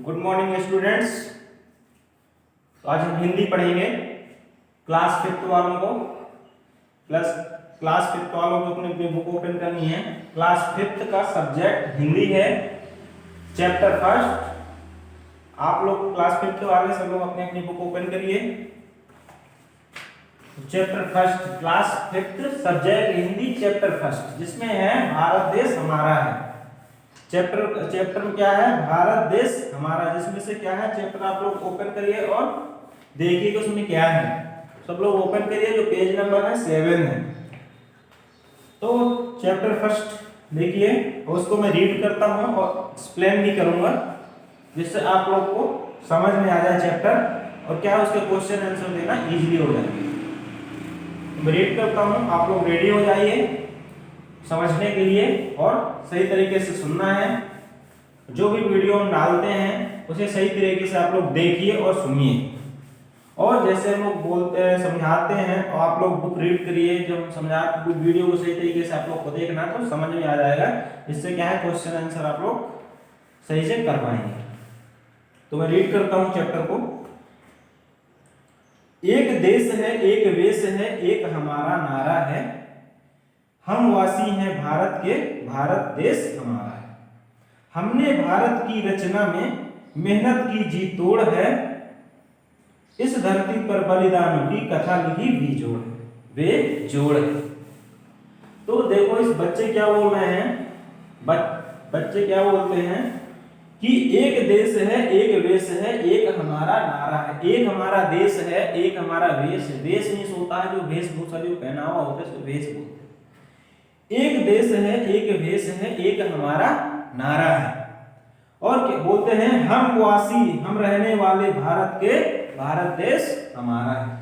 Good morning students. तो आज हम हिंदी पढ़ेंगे क्लास फिफ्थ वालों को। क्लास फिफ्थ वालों को अपनी बुक ओपन करनी है। क्लास फिफ्थ का सब्जेक्ट हिंदी है, चैप्टर फर्स्ट। आप लोग क्लास फिफ्थ वाले सब लोग अपनी अपनी बुक ओपन करिए। Chapter first, class fifth, subject Hindi, chapter first, जिसमें है भारत देश हमारा है। चैप्टर में क्या है? भारत देश हमारा। जिसमें से क्या है चैप्टर, आप लोग ओपन करिए और देखिए कि उसमें क्या है। सब लोग ओपन करिए, जो पेज नंबर है 7 है। तो चैप्टर फर्स्ट देखिए, उसको मैं रीड करता हूँ और एक्सप्लेन भी करूंगा, जिससे आप लोग को समझ में आ जाए चैप्टर और क्या उसके क्वेश्चन आंसर देना इजीली हो जाए। मैं रीड करता हूँ, आप लोग रेडी हो जाइए समझने के लिए और सही तरीके से सुनना है। जो भी वीडियो हम डालते हैं उसे सही तरीके से आप लोग देखिए और सुनिए। और जैसे हम लोग बोलते हैं, समझाते हैं, और आप लोग बुक रीड करिए। जब हम समझाते वीडियो को सही तरीके से आप लोग को देखना तो समझ में आ जाएगा। इससे क्या है क्वेश्चन आंसर आप लोग सही से कर पाएंगे। तो मैं रीड करता हूँ चैप्टर को। एक देश है, एक वेश है, एक हमारा नारा है। हम वासी हैं भारत के, भारत देश हमारा है। हमने भारत की रचना में मेहनत की जी तोड़ है। इस धरती पर बलिदानों की कथा लिखी भी जोड़ है, वे जोड़ है। तो देखो इस बच्चे क्या बोल रहे हैं, बच्चे क्या बोलते हैं कि एक देश है, एक वेश है, एक हमारा नारा है। एक हमारा देश है, एक हमारा वेश है। वेश नहीं होता है जो वेशभूषा जो पहनावा होता है उसको वेश बोलते हैं। एक देश है, एक वेश है, एक हमारा नारा है। और क्या बोलते हैं? हम वासी, हम रहने वाले भारत के, भारत देश हमारा है।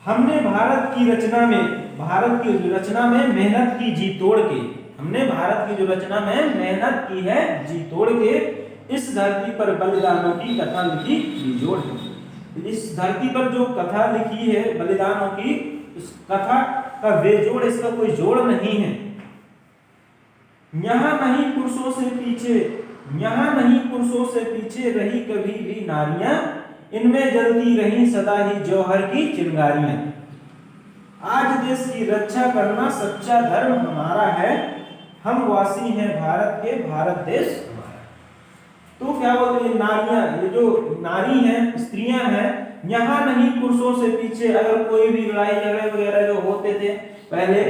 हमने भारत की रचना में, भारत की रचना में मेहनत की जी तोड़ के, हमने भारत की जो रचना में मेहनत की है जी तोड़ के, इस धरती पर बलिदानों की कथा लिखी बेजोड़ है। इस धरती पर जो कथा लिखी है बलिदानों की, उस कथा का बेजोड़, इसका कोई जोड़ नहीं है। यहाँ नहीं पुरुषों से पीछे, यहाँ नहीं पुरुषों से पीछे रही कभी भी नारियां, इनमें जलती रही सदा ही जौहर की चिंगारियां। आज देश की रक्षा करना सच्चा धर्म हमारा है। हम वासी हैं भारत के, भारत देश हमारा। तो क्या बोलते हैं? नारियां, ये जो नारी हैं, स्त्रियां हैं, यहाँ नहीं पुरुषों से पीछे। अगर कोई भी लड़ाई झगड़े वगैरह जो होते थे पहले,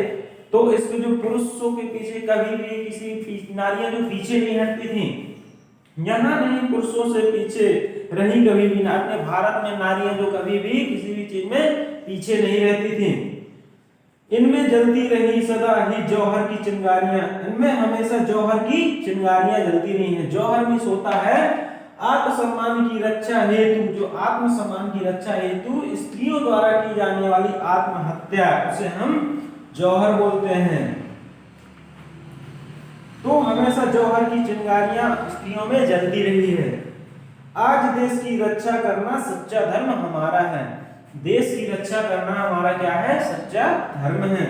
तो इसके जो पुरुषों के पीछे कभी भी किसी नारियां जो पीछे नहीं हटती थी। यहाँ नहीं पुरुषों से पीछे रही कभी भी, अपने भारत में नारियां जो कभी भी किसी भी चीज में पीछे नहीं रहती थी। इनमें जलती रही सदा ही जौहर की चिंगारियां, इनमें हमेशा जौहर की चिंगारियां जलती रही हैं। जौहर मीन्स होता है आत्मसम्मान की रक्षा हेतु, जो आत्मसम्मान की रक्षा हेतु स्त्रियों द्वारा की जाने वाली आत्महत्या, उसे हम जौहर बोलते हैं। तो हमेशा जौहर की चिंगारियां स्त्रियों में जलती रही है। आज देश की रक्षा करना सच्चा धर्म हमारा है। देश की रक्षा करना हमारा क्या है? सच्चा धर्म है।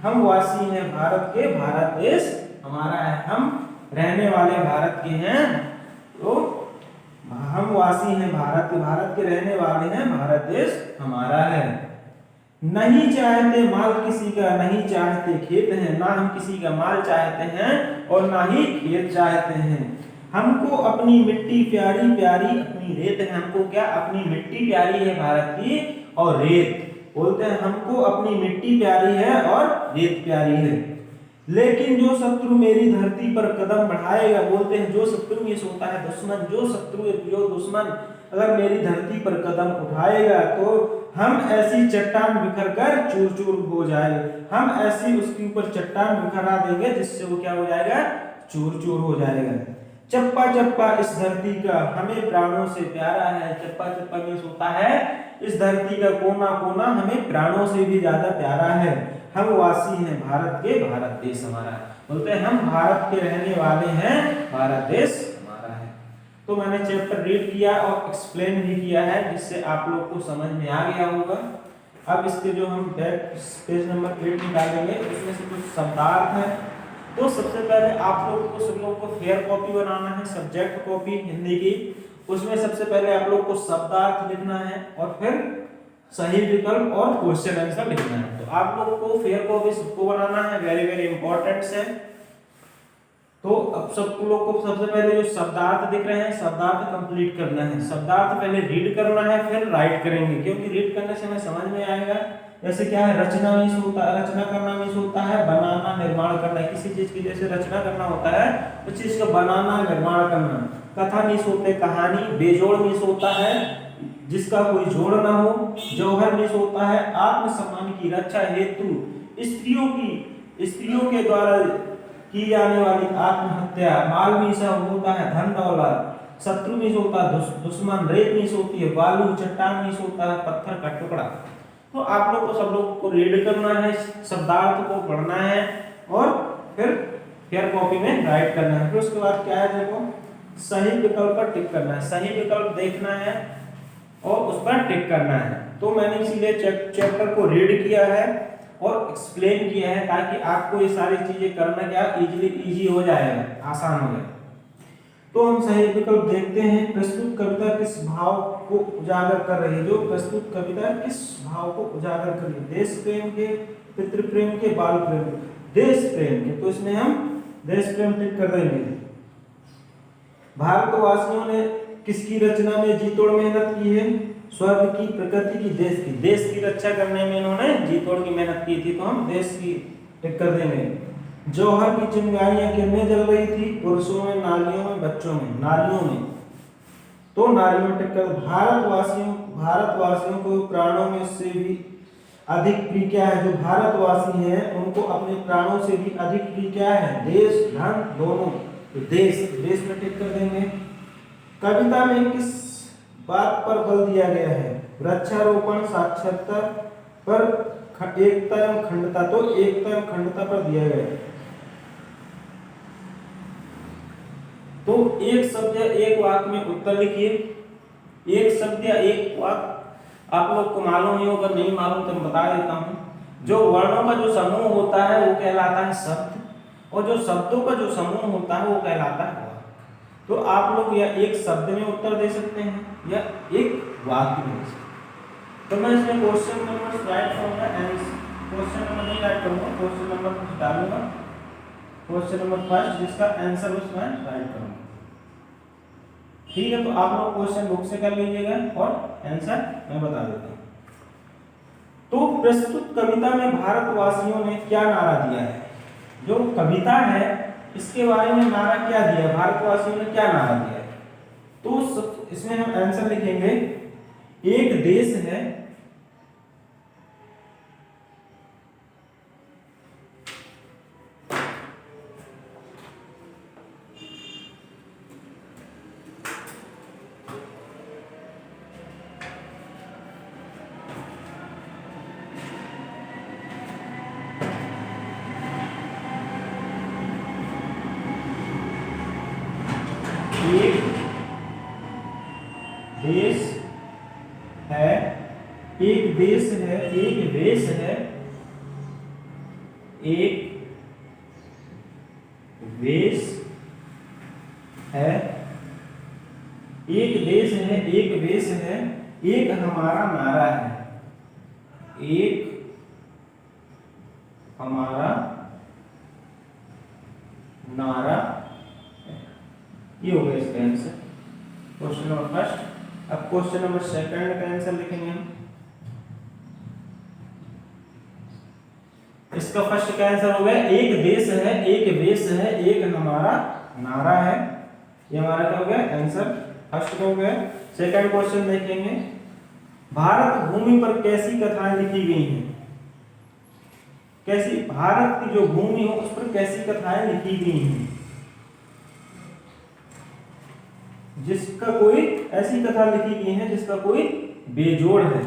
हम वासी हैं भारत के, भारत देश हमारा है। हम रहने वाले भारत के हैं, तो हम वासी हैं भारत के, भारत के रहने वाले हैं, भारत देश हमारा है। नहीं चाहते माल किसी का, नहीं चाहते खेत हैं, ना हम किसी का माल चाहते हैं और ना ही खेत चाहते हैं। हमको अपनी मिट्टी प्यारी, प्यारी अपनी रेत है। हमको क्या? अपनी मिट्टी प्यारी है भारत की, और रेत बोलते हैं हमको अपनी मिट्टी प्यारी है और रेत प्यारी है। लेकिन जो शत्रु मेरी धरती पर कदम बढ़ाएगा, बोलते हैं जो शत्रु, ये होता है दुश्मन, जो शत्रु, जो दुश्मन अगर मेरी धरती पर कदम उठाएगा तो हम ऐसी चट्टान बिखर कर चूर चूर हो जाएंगे। हम ऐसी उसके ऊपर चट्टान बिखरा देंगे जिससे वो क्या हो जाएगा? चूर चूर हो जाएगा। चप्पा चप्पा इस धरती का हमें प्राणों से प्यारा है। चप्पा चप्पा मीन्स होता है इस धरती का कोना कोना हमें प्राणों से भी ज्यादा प्यारा है। हम वासी हैं भारत के, भारत देश हमारा है। बोलते हैं हम भारत के रहने वाले हैं, भारत देश हमारा है। तो मैंने चैप्टर रीड किया और एक्सप्लेन भी किया है, जिससे आप लोग को समझ में आ गया होगा। अब इसके जो हम बैक पेज नंबर 8 निकालेंगे, उसमें से कुछ शब्दार्थ है तो सबसे पहले आप लोग को सब लोग को फेयर कॉपी बनाना है, सब्जेक्ट कॉपी हिंदी की। उसमें सबसे पहले आप लोग को शब्दार्थ लिखना है और फिर सही विकल्प और क्वेश्चन आंसर लिखना है। तो आप लोग को फेयर कॉपी सबको बनाना है, वेरी वेरी इंपॉर्टेंट है। तो अब सब लोग को सबसे पहले जो शब्दार्थ दिख रहे हैं, शब्दार्थ कंप्लीट करना है। शब्दार्थ पहले रीड करना है, फिर राइट करेंगे, क्योंकि रीड करने से हमें समझ में आएगा। जैसे क्या है, रचना मीन्स होता है, रचना करना मीन्स होता है बनाना, निर्माण करना। किसी चीज की जैसे रचना करना होता है, उस चीज का बनाना, निर्माण करना। कथा मीन्स होते कहानी। बेजोड़ मीन्स होता है जिसका कोई जोड़ ना हो। जौहर मीन्स होता है आत्मसम्मान की रक्षा हेतु स्त्रियों के द्वारा की जाने वाली आत्महत्या। माल मीन्स होता है धन दौलत। शत्रु मीन्स होता है दुश्मन। रेत मीन्स होती है बालू। चट्टान मीन्स होता है पत्थर का टुकड़ा। तो आप लोग को सब लोग को रीड करना है, शब्दार्थ को पढ़ना है और फिर फेयर कॉपी में राइट करना है। फिर उसके बाद क्या है, देखो सही विकल्प पर टिक करना है। सही विकल्प देखना है और उस पर टिक करना है। तो मैंने इसीलिए चैप्टर को रीड किया है और एक्सप्लेन किया है, ताकि आपको ये सारी चीजें करना क्या इजी हो जाएगा, आसान हो जाएगा। तो हम सही विकल्प देखते हैं। प्रस्तुत कविता किस भाव को उजागर कर रही है? जो प्रस्तुत कविता किस भाव को उजागर कर रही है? देश प्रेम के, पितृ प्रेम के, बाल प्रेम के? देश प्रेम के। तो इसमें हम देश प्रेम टिक कर देंगे। भारतवासियों ने किसकी रचना में जी तोड़ मेहनत की है? स्वर्ग की, प्रकृति की, देश की? देश की रक्षा करने में इन्होंने जी तोड़ की मेहनत की थी, तो हम देश की टिक कर देंगे। जौहर की चिंगारियां किनमें जल रही थी? पुरुषों में, नारियों में, बच्चों में? नारियों में। तो नारियों में टिक कर। भारतवासियों को प्राणों में से भी अधिक प्रिय क्या है? जो भारतवासी हैं उनको अपने प्राणों से भी अधिक प्रिय क्या है? देश, धन, दोनों। तो देश में टिक कर देंगे। कविता में किस बात पर बल दिया गया है? वृक्षारोपण, साक्षरता पर, एकता एवं खंडता? तो एकता एवं खंडता पर दिया गया है। तो एक शब्द या एक वाक्य में उत्तर लिखिए। एक शब्द या एक वाक्य आप लोग को मालूम ही होगा, नहीं मालूम तो मैं बता देता हूं। जो वर्णों का जो समूह होता है वो कहलाता है शब्द, और जो शब्दों का जो समूह होता है वो कहलाता है वाक्य। तो आप लोग या एक शब्द में उत्तर दे सकते हैं या एक वाक्य में दे सकते हैं। तो मैं इसमें क्वेश्चन नंबर राइट करूंगा, क्वेश्चन नंबर नहीं राइट करूंगा, क्वेश्चन नंबर कुछ डालूंगा, क्वेश्चन नंबर फर्स्ट, जिसका आंसर उसमें राइट करूंगा। ठीक है, तो आप लोग क्वेश्चन बुक से कर लीजिएगा और आंसर मैं बता देता हूं। तो प्रस्तुत कविता में भारतवासियों ने क्या नारा दिया है? जो कविता है इसके बारे में नारा क्या दिया है? भारतवासियों ने क्या नारा दिया है? तो इसमें हम आंसर लिखेंगे, एक देश है, एक देश है, एक देश है, एक देश है, एक देश है, एक देश है, एक देश है, एक हमारा नारा है, एक हमारा नारा। ये हो गया इसका आंसर, क्वेश्चन नंबर फर्स्ट। अब क्वेश्चन नंबर सेकंड का आंसर लिखेंगे हम। इसका फर्स्ट का आंसर हो गया, एक देश है, एक देश है, एक हमारा नारा है। ये हमारा क्या हो गया आंसर, फर्स्ट का हो गया। सेकंड क्वेश्चन देखेंगे, भारत भूमि पर कैसी कथाएं लिखी गई हैं? कैसी, भारत की जो भूमि हो उस पर कैसी कथाएं लिखी गई हैं? जिसका कोई, ऐसी कथा लिखी गई है जिसका कोई बेजोड़ है।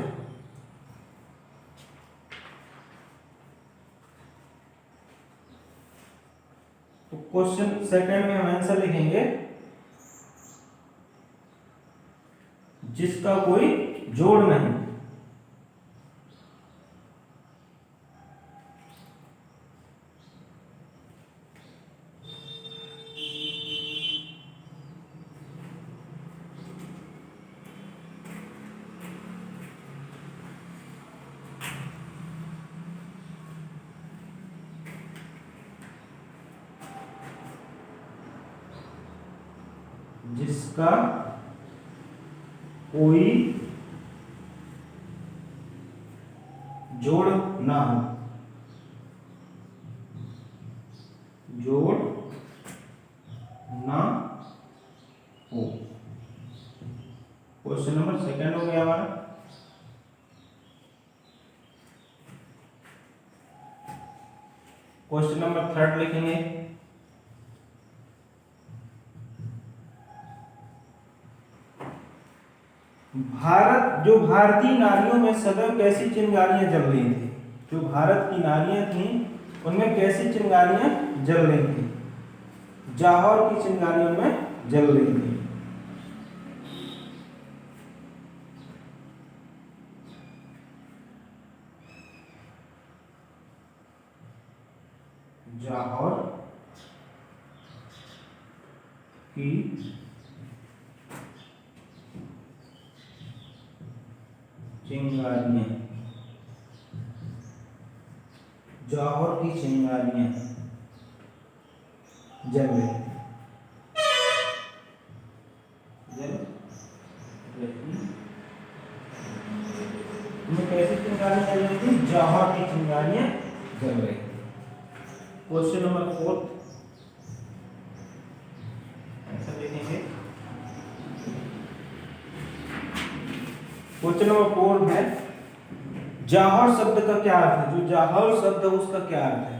तो क्वेश्चन सेकंड में हम आंसर लिखेंगे, जिसका कोई जोड़ नहीं। उसका कोई जोड़ ना हो, जोड़ ना हो। क्वेश्चन नंबर सेकंड हो गया हमारा। क्वेश्चन नंबर थर्ड लिखेंगे। जो भारतीय नारियों में सदैव कैसी चिंगारियां जल रही थी? जो भारत की नारियां थी उनमें कैसी चिंगारियां जल रही थी? जौहर की चिंगारियों में जल रही थी। जौहर की चिंगारियां, जौहर की चिंगारियां जल रही थी। कैसी चिंगारियां जल रही थी? जौहर की चिंगारियां जल रही थी। क्वेश्चन नंबर फोर्थ आंसर देखेंगे। क्वेश्चन नंबर 4 है जौहर शब्द का क्या अर्थ है? जो जौहर शब्द है उसका क्या अर्थ है?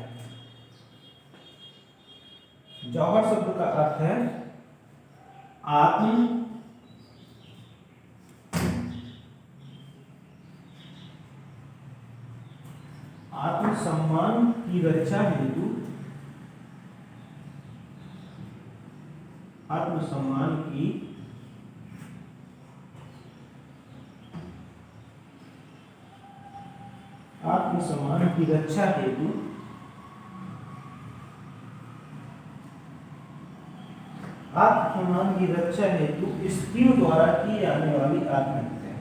जौहर शब्द का अर्थ है आत्मसम्मान की रक्षा हेतु, आत्मसम्मान की रक्षा हेतु आत्मसम्मान की रक्षा हेतु स्त्रियों द्वारा की जाने वाली आत्महत्या।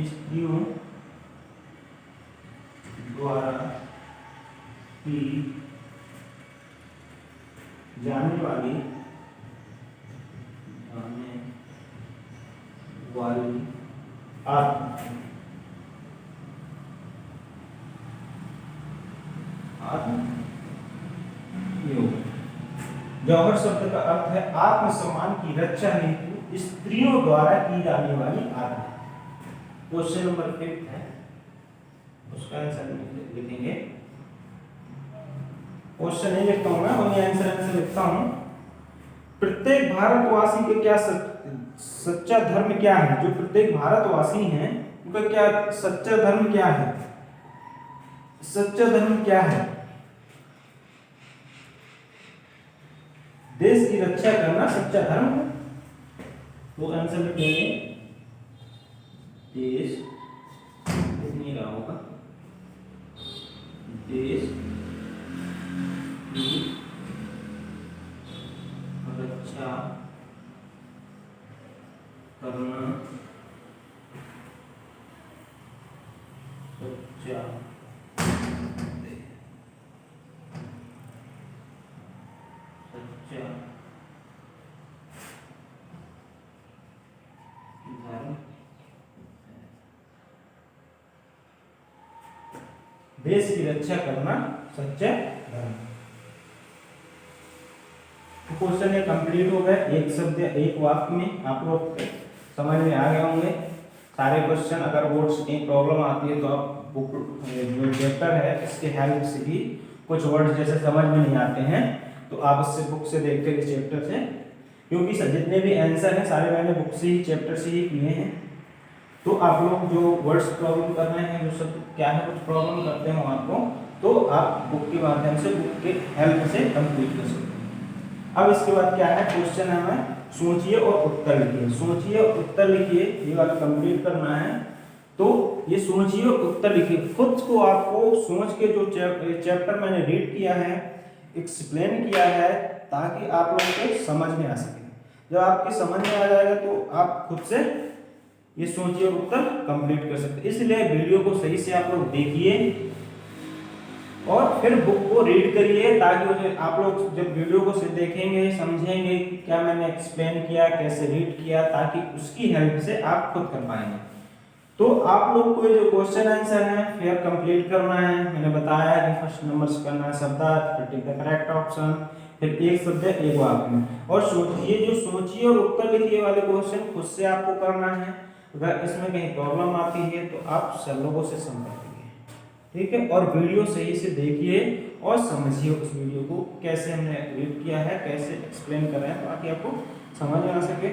स्त्रियों द्वारा की जाने वाली जौहर शब्द का अर्थ है आत्मसम्मान की रक्षा हेतु स्त्रियों द्वारा की जाने वाली आत्महत्या। क्वेश्चन नंबर 5 है, उसका आंसर लिखेंगे। क्वेश्चन नहीं लिखता हूं मैं, वही आंसर लिखता हूं। प्रत्येक भारतवासी के क्या सच्चा धर्म क्या है? जो प्रत्येक भारतवासी हैं उनका क्या सच्चा धर्म क्या है? सच्चा धर्म क्या है? देश की रक्षा करना सच्चा धर्म है। तो आंसर लिखेंगे देश, नहीं रहा होगा, देश की रक्षा करना सच्चा धर्म, देश की रक्षा करना सच्चा धर्म। क्वेश्चन ये कंप्लीट हो गए। एक शब्द एक वाक्य में आप लोग समझ में आ गए होंगे सारे क्वेश्चन। अगर वर्ड्स की प्रॉब्लम आती है तो आप बुक जो चैप्टर है इसके हेल्प से भी कुछ वर्ड्स जैसे समझ में नहीं आते हैं तो आप इससे बुक से देख कर इस चैप्टर से, क्योंकि जितने भी आंसर हैं सारे मैंने बुक से ही चैप्टर से ही किए हैं। तो आप लोग जो वर्ड्स प्रॉब्लम कर रहे हैं, जो सब क्या है कुछ प्रॉब्लम करते हो आपको, तो आप बुक के माध्यम से बुक के हेल्प से कंप्लीट कर सकते हैं। अब इसके बाद क्या है क्वेश्चन है, हमें सोचिए और उत्तर लिखिए। सोचिए और उत्तर लिखिए, ये वाला कंप्लीट करना है। तो ये सोचिए और उत्तर लिखिए। खुद को आपको सोच के जो चैप्टर मैंने रीड किया है, एक्सप्लेन किया है, ताकि आप लोग को समझ में आ सके। जब आपके समझ में आ जाएगा तो आप खुद से ये सोचिए और उत्तर कंप्लीट कर सकते हैं। इसलिए वीडियो को सही से आप लोग देखिए फिर बुक को रीड करिए, ताकि आप लोग जब वीडियो को देखेंगे समझेंगे कि क्या मैंने एक्सप्लेन किया, कैसे रीड किया, ताकि उसकी हेल्प से आप खुद कर पाएंगे। तो आप लोग को जो क्वेश्चन आंसर है फिर कंप्लीट करना है। मैंने बताया कि फर्स्ट नंबर से करना है शब्दार्थ, फिर टिक द करेक्ट ऑप्शन, फिर एक शब्द एक वाक्य में। और सोचिए, जो सोचिए और उत्तर लिखिए वाले क्वेश्चन खुद से आपको करना है। अगर इसमें कहीं प्रॉब्लम आती है तो आप सर लोगों से संपर्क करिए, ठीक है। और वीडियो सही से देखिए और समझिए उस वीडियो को, कैसे हमने रीड किया है, कैसे एक्सप्लेन कर रहे हैं, ताकि आपको समझ में आ सके।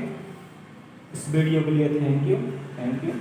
इस वीडियो के लिए थैंक यू।